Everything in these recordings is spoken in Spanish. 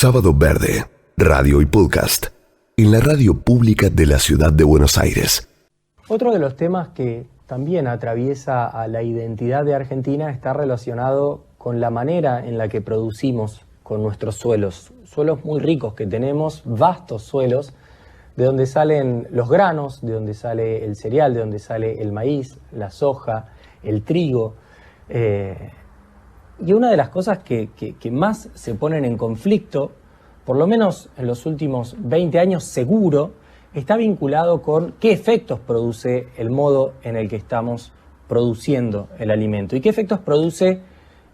Sábado Verde, radio y podcast, en la radio pública de la ciudad de Buenos Aires. Otro de los temas que también atraviesa a la identidad de Argentina está relacionado con la manera en la que producimos con nuestros suelos muy ricos que tenemos, vastos suelos, de donde salen los granos, de donde sale el cereal, de donde sale el maíz, la soja, el trigo. Y una de las cosas que más se ponen en conflicto, por lo menos en los últimos 20 años seguro, está vinculado con qué efectos produce el modo en el que estamos produciendo el alimento y qué efectos produce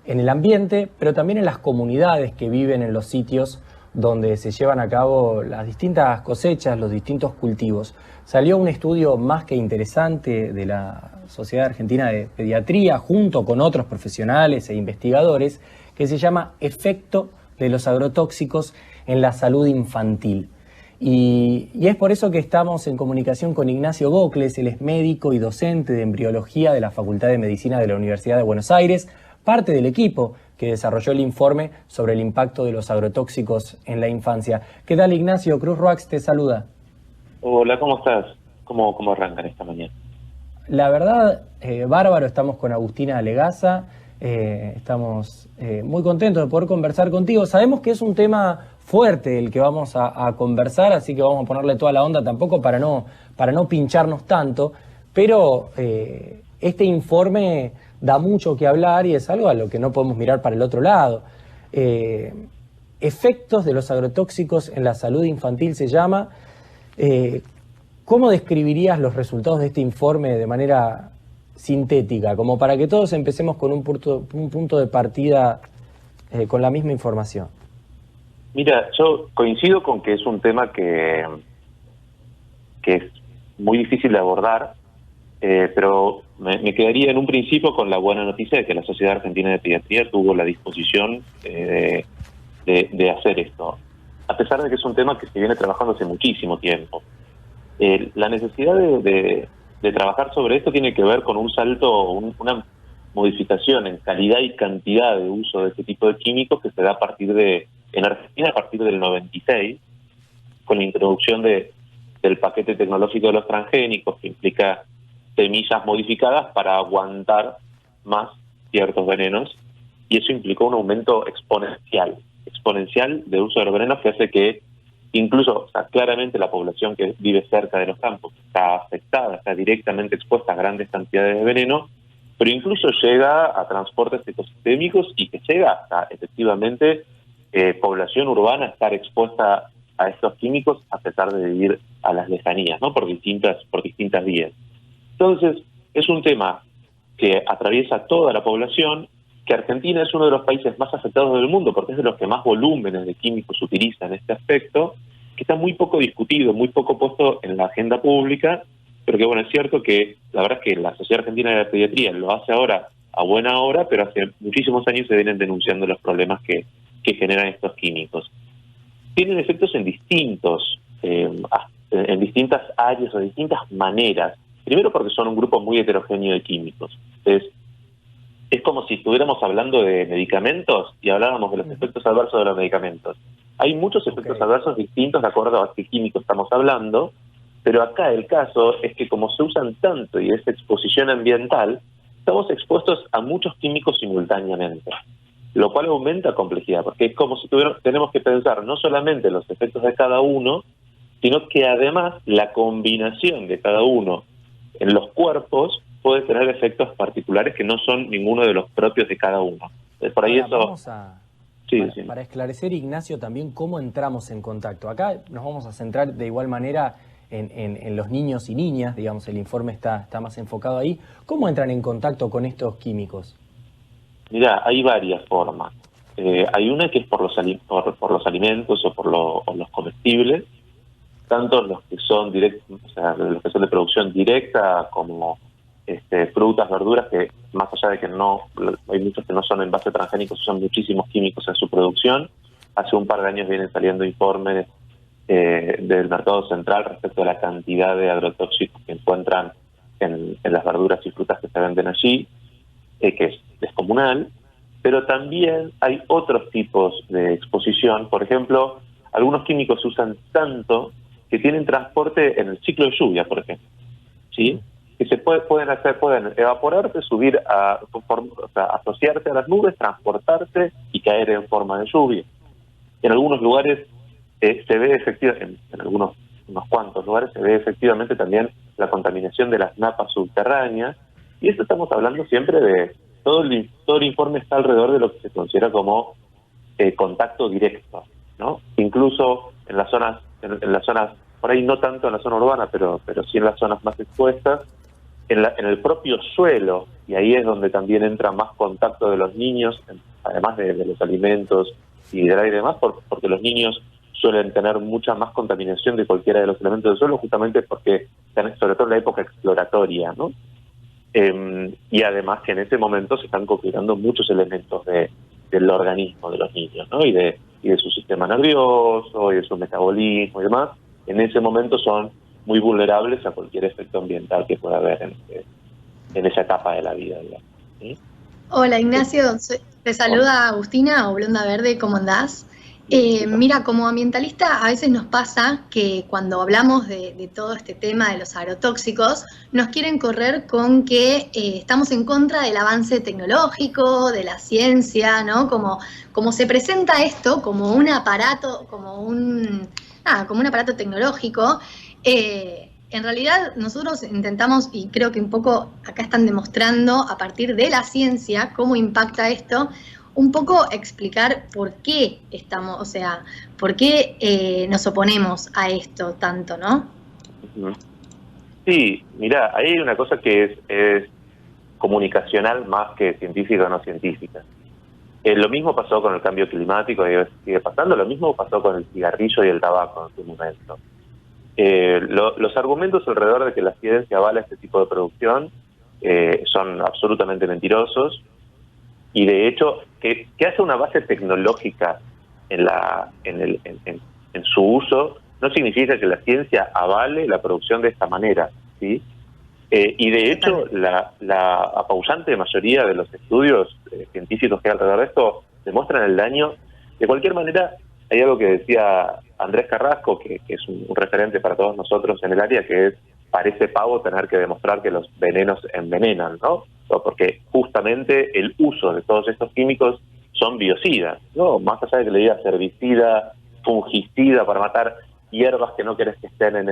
en el ambiente, pero también en las comunidades que viven en los sitios donde se llevan a cabo las distintas cosechas, los distintos cultivos. Salió un estudio más que interesante de la Sociedad Argentina de Pediatría, junto con otros profesionales e investigadores, que se llama Efecto de los agrotóxicos en la salud infantil. Y es por eso que estamos en comunicación con Ignacio Gocles. Él es médico y docente de embriología de la Facultad de Medicina de la Universidad de Buenos Aires, parte del equipo que desarrolló el informe sobre el impacto de los agrotóxicos en la infancia. ¿Qué tal, Ignacio? Cruz Roax te saluda. Hola, ¿cómo estás? ¿Cómo arrancan esta mañana? La verdad, bárbaro, estamos con Agustina Legaza, estamos muy contentos de poder conversar contigo. Sabemos que es un tema fuerte el que vamos a conversar, así que vamos a ponerle toda la onda tampoco para no pincharnos tanto, pero este informe da mucho que hablar y es algo a lo que no podemos mirar para el otro lado. Efectos de los agrotóxicos en la salud infantil se llama. ¿Cómo describirías los resultados de este informe de manera sintética, como para que todos empecemos con un punto de partida con la misma información? Mira, yo coincido con que es un tema que es muy difícil de abordar, pero me quedaría en un principio con la buena noticia de que la Sociedad Argentina de Pediatría tuvo la disposición de hacer esto, a pesar de que es un tema que se viene trabajando hace muchísimo tiempo. La necesidad de trabajar sobre esto tiene que ver con un salto, una modificación en calidad y cantidad de uso de este tipo de químicos que se da en Argentina a partir del 96, con la introducción del paquete tecnológico de los transgénicos, que implica semillas modificadas para aguantar más ciertos venenos, y eso implicó un aumento exponencial de uso de los venenos, que hace que incluso, o sea, claramente la población que vive cerca de los campos está afectada, está directamente expuesta a grandes cantidades de veneno, pero incluso llega a transportes ecosistémicos y que llega hasta efectivamente población urbana a estar expuesta a estos químicos a pesar de vivir a las lejanías, ¿no? Por distintas vías. Entonces, es un tema que atraviesa toda la población, que Argentina es uno de los países más afectados del mundo porque es de los que más volúmenes de químicos utiliza en este aspecto, que está muy poco discutido, muy poco puesto en la agenda pública, pero que bueno, es cierto que la verdad es que la Sociedad Argentina de Pediatría lo hace ahora a buena hora, pero hace muchísimos años se vienen denunciando los problemas que generan estos químicos. Tienen efectos en distintas áreas o distintas maneras. Primero porque son un grupo muy heterogéneo de químicos. Entonces, es como si estuviéramos hablando de medicamentos y habláramos de los efectos adversos de los medicamentos. Hay muchos efectos adversos distintos de acuerdo a qué químico estamos hablando, pero acá el caso es que como se usan tanto y es exposición ambiental, estamos expuestos a muchos químicos simultáneamente, lo cual aumenta complejidad, porque es como si tenemos que pensar no solamente los efectos de cada uno, sino que además la combinación de cada uno en los cuerpos puede tener efectos particulares que no son ninguno de los propios de cada uno. Por ahí para esclarecer, Ignacio, también cómo entramos en contacto. Acá nos vamos a centrar de igual manera en los niños y niñas, digamos, el informe está más enfocado ahí. ¿Cómo entran en contacto con estos químicos? Mira, hay varias formas. Hay una que es por los alimentos o por los comestibles, tanto los que son los que son de producción directa como frutas, verduras, que más allá de que hay muchos que no son en base transgénicos, usan muchísimos químicos en su producción. Hace un par de años vienen saliendo informes del mercado central respecto a la cantidad de agrotóxicos que encuentran en las verduras y frutas que se venden allí, que es descomunal. pero también hay otros tipos de exposición. Por ejemplo, algunos químicos se usan tanto que tienen transporte en el ciclo de lluvia, por ejemplo, ¿sí? Que pueden evaporarse, subir asociarse a las nubes, transportarse y caer en forma de lluvia. En algunos lugares se ve efectivamente, unos cuantos lugares se ve efectivamente también la contaminación de las napas subterráneas, y esto estamos hablando siempre de todo el informe está alrededor de lo que se considera como contacto directo, ¿no? Incluso en las zonas, por ahí no tanto en la zona urbana, pero sí en las zonas más expuestas, en el propio suelo, y ahí es donde también entra más contacto de los niños, además de los alimentos y del aire y demás, porque los niños suelen tener mucha más contaminación de cualquiera de los elementos del suelo, justamente porque están sobre todo en la época exploratoria, ¿no? Y además que en ese momento se están configurando muchos elementos del organismo de los niños, ¿no? Y de su sistema nervioso, y de su metabolismo y demás. En ese momento son muy vulnerables a cualquier efecto ambiental que pueda haber en esa etapa de la vida, digamos, ¿sí? Hola Ignacio, te saluda Agustina Oblonda Verde, ¿cómo andás? Mira, como ambientalista a veces nos pasa que cuando hablamos de todo este tema de los agrotóxicos, nos quieren correr con que estamos en contra del avance tecnológico, de la ciencia, ¿no? Como se presenta esto como un aparato, como un aparato tecnológico. En realidad nosotros intentamos, y creo que un poco acá están demostrando a partir de la ciencia cómo impacta esto, un poco explicar por qué por qué nos oponemos a esto tanto, ¿no? Sí, mira, ahí hay una cosa que es comunicacional más que científica o no científica. Lo mismo pasó con el cambio climático y sigue pasando, lo mismo pasó con el cigarrillo y el tabaco en su momento. Los argumentos alrededor de que la ciencia avala este tipo de producción son absolutamente mentirosos, y de hecho que haya una base tecnológica en su uso no significa que la ciencia avale la producción de esta manera, ¿sí? Y de hecho la apabullante mayoría de los estudios científicos que hay alrededor de esto demuestran el daño. De cualquier manera, hay algo que decía Andrés Carrasco, que es un referente para todos nosotros en el área, que es: parece pavo tener que demostrar que los venenos envenenan, ¿no? Porque justamente el uso de todos estos químicos son biocidas, ¿no? Más allá de que le digas herbicida, fungicida para matar hierbas que no querés que estén en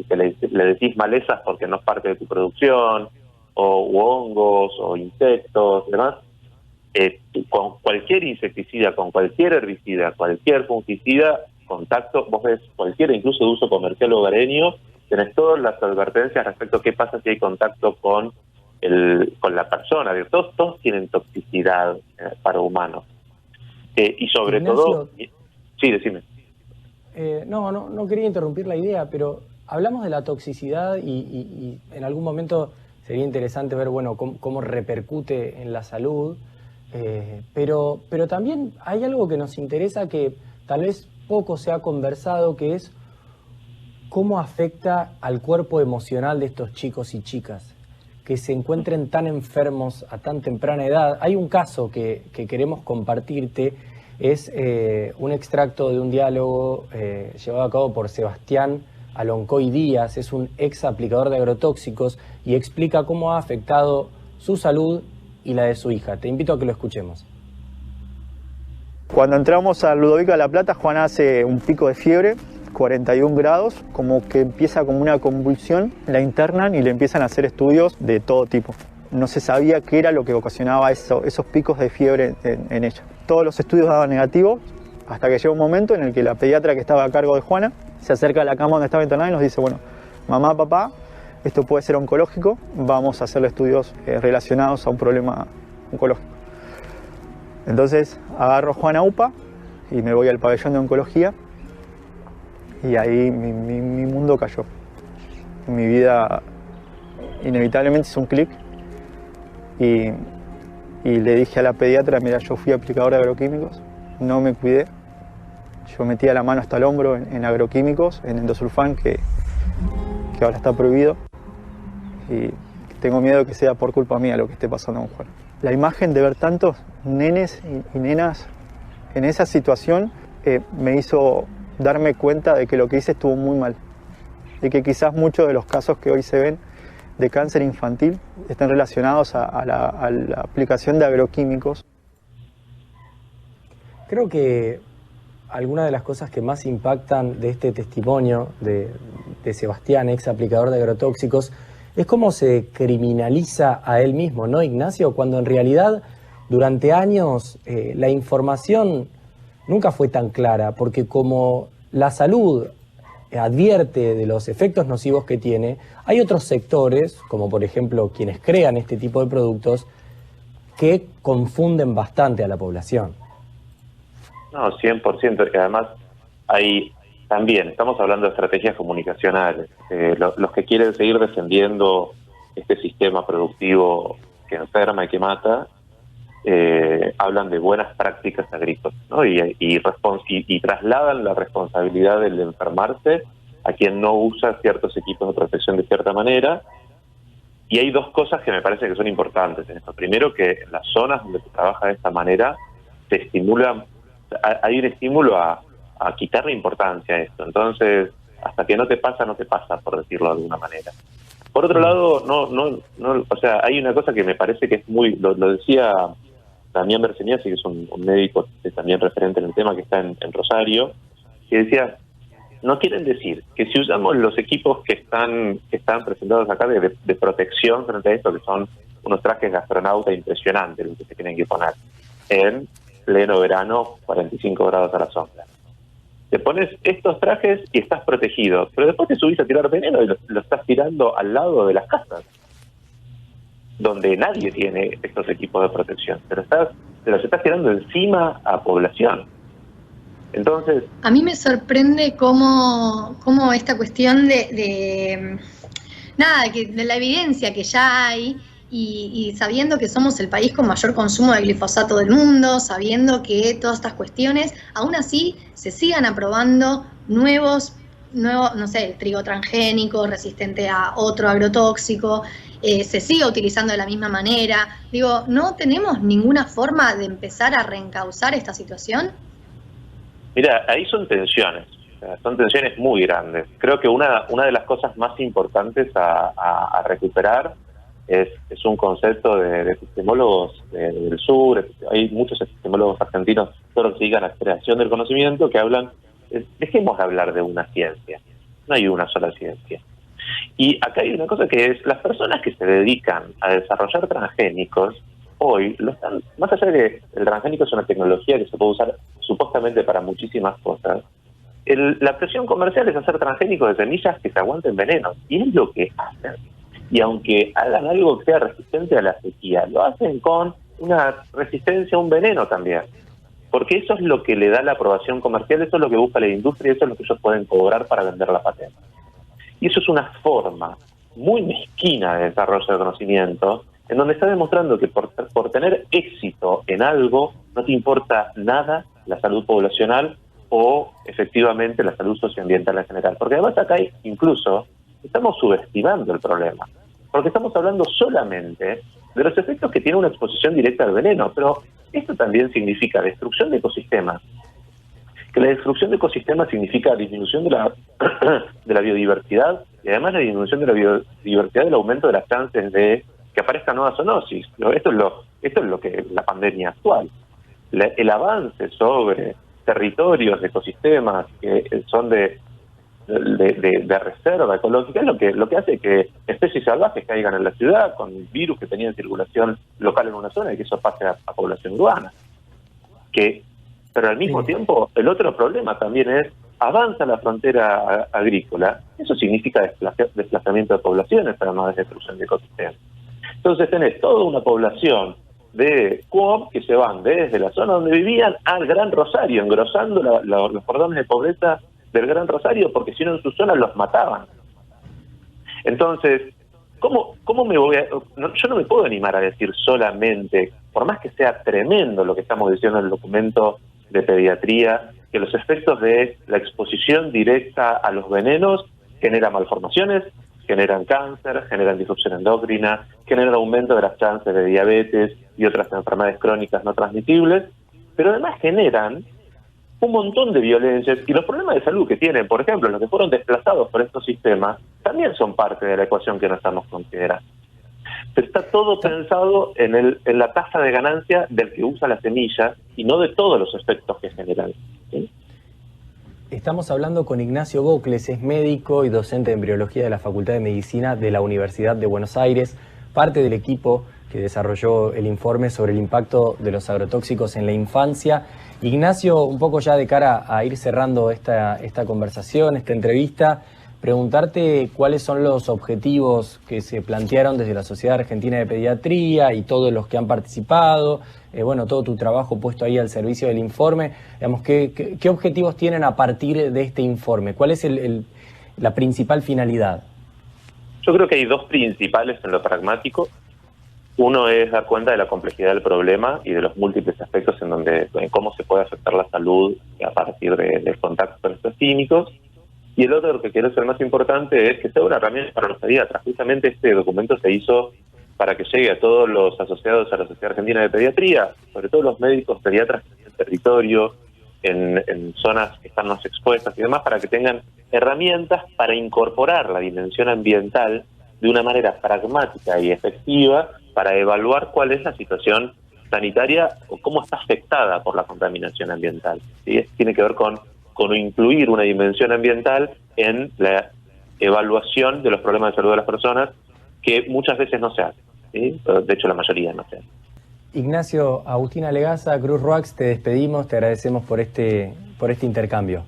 que le decís malezas porque no es parte de tu producción, o hongos, o insectos, demás. Con cualquier insecticida, con cualquier herbicida, cualquier fungicida, contacto, vos ves cualquiera, incluso de uso comercial o hogareño, tenés todas las advertencias respecto a qué pasa si hay contacto con la persona. Todos tienen toxicidad para humanos. Y sobre Ignacio, todo... Sí, decime. No quería interrumpir la idea, pero hablamos de la toxicidad y en algún momento sería interesante ver, bueno, cómo repercute en la salud, pero también hay algo que nos interesa que tal vez poco se ha conversado, que es cómo afecta al cuerpo emocional de estos chicos y chicas que se encuentren tan enfermos a tan temprana edad. Hay un caso que queremos compartirte, es un extracto de un diálogo llevado a cabo por Sebastián Aloncoy Díaz, es un ex aplicador de agrotóxicos y explica cómo ha afectado su salud y la de su hija. Te invito a que lo escuchemos. Cuando entramos a Ludovica de la Plata, Juana hace un pico de fiebre, 41 grados, como que empieza como una convulsión, la internan y le empiezan a hacer estudios de todo tipo. No se sabía qué era lo que ocasionaba esos picos de fiebre en ella. Todos los estudios daban negativos, hasta que llega un momento en el que la pediatra que estaba a cargo de Juana se acerca a la cama donde estaba internada y nos dice: bueno, mamá, papá, esto puede ser oncológico, vamos a hacerle estudios relacionados a un problema oncológico. Entonces agarro a Juana UPA y me voy al pabellón de oncología, y ahí mi mundo cayó. Mi vida inevitablemente hizo un clic y le dije a la pediatra: mira, yo fui aplicador de agroquímicos, no me cuidé, yo metía la mano hasta el hombro en agroquímicos, en endosulfán, que ahora está prohibido, y tengo miedo de que sea por culpa mía lo que esté pasando con Juana. La imagen de ver tantos nenes y nenas en esa situación me hizo darme cuenta de que lo que hice estuvo muy mal. Y que quizás muchos de los casos que hoy se ven de cáncer infantil estén relacionados a la aplicación de agroquímicos. Creo que alguna de las cosas que más impactan de este testimonio de Sebastián, ex aplicador de agrotóxicos, es cómo se criminaliza a él mismo, ¿no, Ignacio? Cuando en realidad durante años la información nunca fue tan clara, porque como la salud advierte de los efectos nocivos que tiene, hay otros sectores, como por ejemplo quienes crean este tipo de productos, que confunden bastante a la población. No, 100%, que además hay también, estamos hablando de estrategias comunicacionales. Los que quieren seguir defendiendo este sistema productivo que enferma y que mata, hablan de buenas prácticas agrícolas, ¿no? Y trasladan la responsabilidad del enfermarse a quien no usa ciertos equipos de protección de cierta manera. Y hay dos cosas que me parece que son importantes en esto. Primero, que en las zonas donde se trabaja de esta manera se estimula, hay un estímulo a quitarle importancia a esto. Entonces, hasta que no te pasa, por decirlo de alguna manera. Por otro lado, o sea, hay una cosa que me parece que es muy, lo decía Damián Berseniasi, que es un médico también referente en el tema, que está en Rosario, que decía, no quieren decir que si usamos los equipos que están presentados acá de protección frente a esto, que son unos trajes de astronauta impresionantes los que se tienen que poner en pleno verano, 45 grados a la sombra. Te pones estos trajes y estás protegido, pero después te subís a tirar veneno y lo estás tirando al lado de las casas, donde nadie tiene estos equipos de protección, pero te los estás tirando encima a población. Entonces, a mí me sorprende cómo esta cuestión de la evidencia que ya hay, y sabiendo que somos el país con mayor consumo de glifosato del mundo, sabiendo que todas estas cuestiones, aún así se sigan aprobando nuevos, no sé, el trigo transgénico, resistente a otro agrotóxico, se sigue utilizando de la misma manera. Digo, ¿no tenemos ninguna forma de empezar a reencauzar esta situación? Mira, ahí son tensiones muy grandes. Creo que una de las cosas más importantes a recuperar es un concepto de epistemólogos del sur. Hay muchos epistemólogos argentinos, todos que se dedican a la creación del conocimiento, que hablan, dejemos de hablar de una ciencia, no hay una sola ciencia. Y acá hay una cosa que es, las personas que se dedican a desarrollar transgénicos, hoy, más allá de que el transgénico es una tecnología que se puede usar supuestamente para muchísimas cosas, la presión comercial es hacer transgénicos de semillas que se aguanten venenos, y es lo que hacen. Y aunque hagan algo que sea resistente a la sequía, lo hacen con una resistencia a un veneno también. Porque eso es lo que le da la aprobación comercial, eso es lo que busca la industria, eso es lo que ellos pueden cobrar para vender la patente. Y eso es una forma muy mezquina de desarrollo de conocimiento, en donde está demostrando que por tener éxito en algo, no te importa nada la salud poblacional o efectivamente la salud socioambiental en general. Porque además acá incluso estamos subestimando el problema, porque estamos hablando solamente de los efectos que tiene una exposición directa al veneno, pero esto también significa destrucción de ecosistemas, que la destrucción de ecosistemas significa disminución de la biodiversidad, y además la disminución de la biodiversidad, el aumento de las chances de que aparezcan nuevas zoonosis. Esto es lo que la pandemia actual. El avance sobre territorios de ecosistemas que son de reserva ecológica es lo que hace que especies salvajes caigan en la ciudad con virus que tenían circulación local en una zona y que eso pase a población urbana. Pero al mismo tiempo, el otro problema también es, avanza la frontera agrícola, eso significa desplazamiento de poblaciones, además de destrucción de ecosistemas. Entonces tenés toda una población de Coop que se van desde la zona donde vivían al Gran Rosario, engrosando los cordones de pobreza del Gran Rosario, porque si no en sus zonas los mataban. Entonces, ¿cómo me voy yo no me puedo animar a decir solamente, por más que sea tremendo lo que estamos diciendo en el documento de pediatría, que los efectos de la exposición directa a los venenos generan malformaciones, generan cáncer, generan disrupción endocrina, generan aumento de las chances de diabetes, y otras enfermedades crónicas no transmisibles, pero además generan un montón de violencias, y los problemas de salud que tienen, por ejemplo, los que fueron desplazados por estos sistemas, también son parte de la ecuación que no estamos considerando. Pero está todo pensado en la tasa de ganancia del que usa la semilla y no de todos los efectos que generan, ¿sí? Estamos hablando con Ignacio Bocles, es médico y docente de embriología de la Facultad de Medicina de la Universidad de Buenos Aires, parte del equipo que desarrolló el informe sobre el impacto de los agrotóxicos en la infancia. Ignacio, un poco ya de cara a ir cerrando esta conversación, esta entrevista, preguntarte cuáles son los objetivos que se plantearon desde la Sociedad Argentina de Pediatría y todos los que han participado, todo tu trabajo puesto ahí al servicio del informe. Digamos, ¿qué objetivos tienen a partir de este informe? ¿Cuál es la principal finalidad? Yo creo que hay dos principales en lo pragmático. Uno es dar cuenta de la complejidad del problema y de los múltiples aspectos en cómo se puede afectar la salud a partir del contacto con estos químicos. Y el otro, que quiero ser más importante, es que sea una herramienta para los pediatras. Justamente este documento se hizo para que llegue a todos los asociados a la Sociedad Argentina de Pediatría, sobre todo los médicos pediatras en el territorio, en zonas que están más expuestas y demás, para que tengan herramientas para incorporar la dimensión ambiental de una manera pragmática y efectiva para evaluar cuál es la situación sanitaria o cómo está afectada por la contaminación ambiental. ¿Sí? Tiene que ver con incluir una dimensión ambiental en la evaluación de los problemas de salud de las personas, que muchas veces no se hace, ¿sí? De hecho, la mayoría no se hace. Ignacio, Agustina Legaza, Cruz Roax, te despedimos, te agradecemos por este intercambio.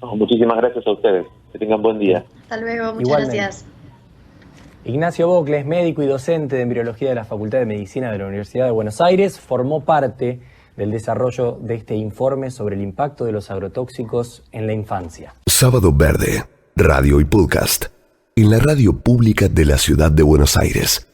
Muchísimas gracias a ustedes, que tengan buen día. Hasta luego, muchas Igualmente. gracias. Ignacio Bocles, médico y docente de embriología de la Facultad de Medicina de la Universidad de Buenos Aires, formó parte del desarrollo de este informe sobre el impacto de los agrotóxicos en la infancia. Sábado Verde, radio y podcast, en la radio pública de la Ciudad de Buenos Aires.